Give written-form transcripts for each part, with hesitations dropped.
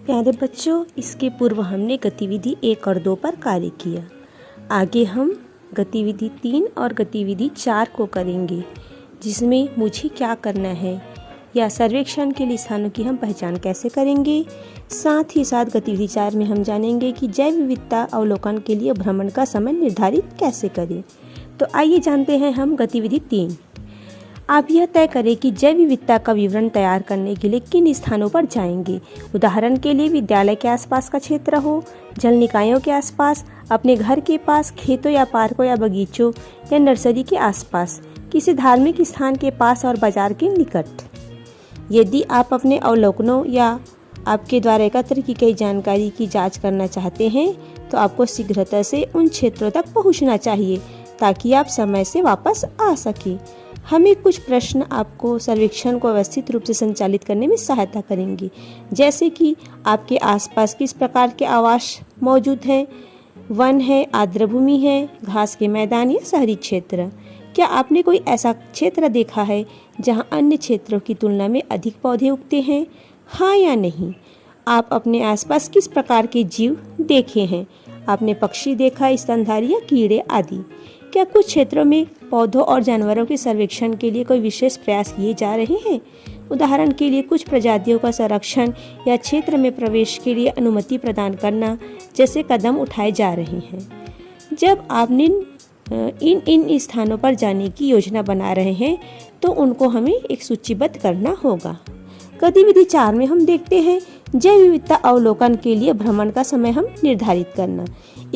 प्यारे बच्चों, इसके पूर्व हमने गतिविधि 1 और 2 पर कार्य किया। आगे हम गतिविधि 3 और गतिविधि 4 को करेंगे, जिसमें मुझे क्या करना है या सर्वेक्षण के लिए स्थानों की हम पहचान कैसे करेंगे। साथ ही साथ गतिविधि 4 में हम जानेंगे कि जैव विविधता अवलोकन के लिए भ्रमण का समय निर्धारित कैसे करें। तो आइए जानते हैं हम गतिविधि 3। आप यह तय करें कि जैव विविधता का विवरण तैयार करने के लिए किन स्थानों पर जाएंगे। उदाहरण के लिए विद्यालय के आसपास का क्षेत्र हो, जल निकायों के आसपास, अपने घर के पास, खेतों या पार्कों या बगीचों या नर्सरी के आसपास, किसी धार्मिक स्थान के पास और बाजार के निकट। यदि आप अपने अवलोकनों या आपके द्वारा एकत्र की गई जानकारी की जांच करना चाहते हैं तो आपको शीघ्रता से उन क्षेत्रों तक पहुंचना चाहिए ताकि आप समय से वापस आ सकें। हमें कुछ प्रश्न आपको सर्वेक्षण को व्यवस्थित रूप से संचालित करने में सहायता करेंगे, जैसे कि आपके आसपास किस प्रकार के आवास मौजूद हैं, वन है, आर्द्रभूमि है, घास के मैदान या शहरी क्षेत्र। क्या आपने कोई ऐसा क्षेत्र देखा है जहां अन्य क्षेत्रों की तुलना में अधिक पौधे उगते हैं, हाँ या नहीं। आप अपने आसपास किस प्रकार के जीव देखे हैं, आपने पक्षी देखा, स्तनधारी या कीड़े आदि। क्या कुछ क्षेत्रों में पौधों और जानवरों के सर्वेक्षण के लिए कोई विशेष प्रयास किए जा रहे हैं। उदाहरण के लिए कुछ प्रजातियों का संरक्षण या क्षेत्र में प्रवेश के लिए अनुमति प्रदान करना जैसे कदम उठाए जा रहे हैं। जब आप इन स्थानों पर जाने की योजना बना रहे हैं तो उनको हमें एक सूचीबद्ध करना होगा। गतिविधि 4 में हम देखते हैं जैव विविधता अवलोकन के लिए भ्रमण का समय हम निर्धारित करना।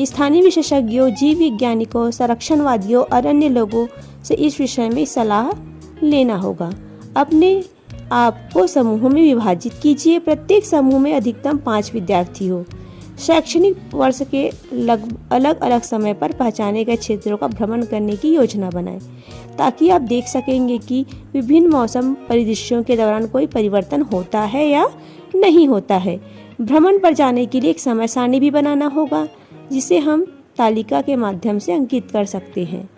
स्थानीय विशेषज्ञों, जीव वैज्ञानिकों, संरक्षणवादियों और अन्य लोगों से इस विषय में सलाह लेना होगा। अपने आप को समूहों में विभाजित कीजिए। प्रत्येक समूह में अधिकतम 5 विद्यार्थी हो। शैक्षणिक वर्ष के अलग अलग समय पर पहचाने गए क्षेत्रों का भ्रमण करने की योजना बनाएं ताकि आप देख सकेंगे कि विभिन्न मौसम परिदृश्यों के दौरान कोई परिवर्तन होता है या नहीं होता है। भ्रमण पर जाने के लिए एक समय सारणी भी बनाना होगा जिसे हम तालिका के माध्यम से अंकित कर सकते हैं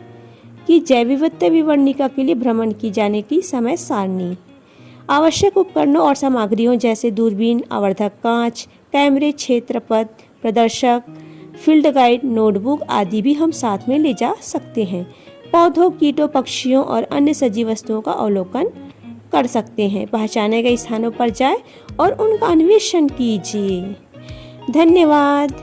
कि जैव विविधता विवरणिका के लिए भ्रमण की जाने की समय सारणी। आवश्यक उपकरणों और सामग्रियों जैसे दूरबीन, आवर्धक कांच, कैमरे, क्षेत्र पथ, प्रदर्शक, फील्ड गाइड, नोटबुक आदि भी हम साथ में ले जा सकते हैं। पौधों, कीटों, पक्षियों और अन्य सजीव वस्तुओं का अवलोकन कर सकते हैं। पहचाने गए स्थानों पर जाएं और उनका अन्वेषण कीजिए। धन्यवाद।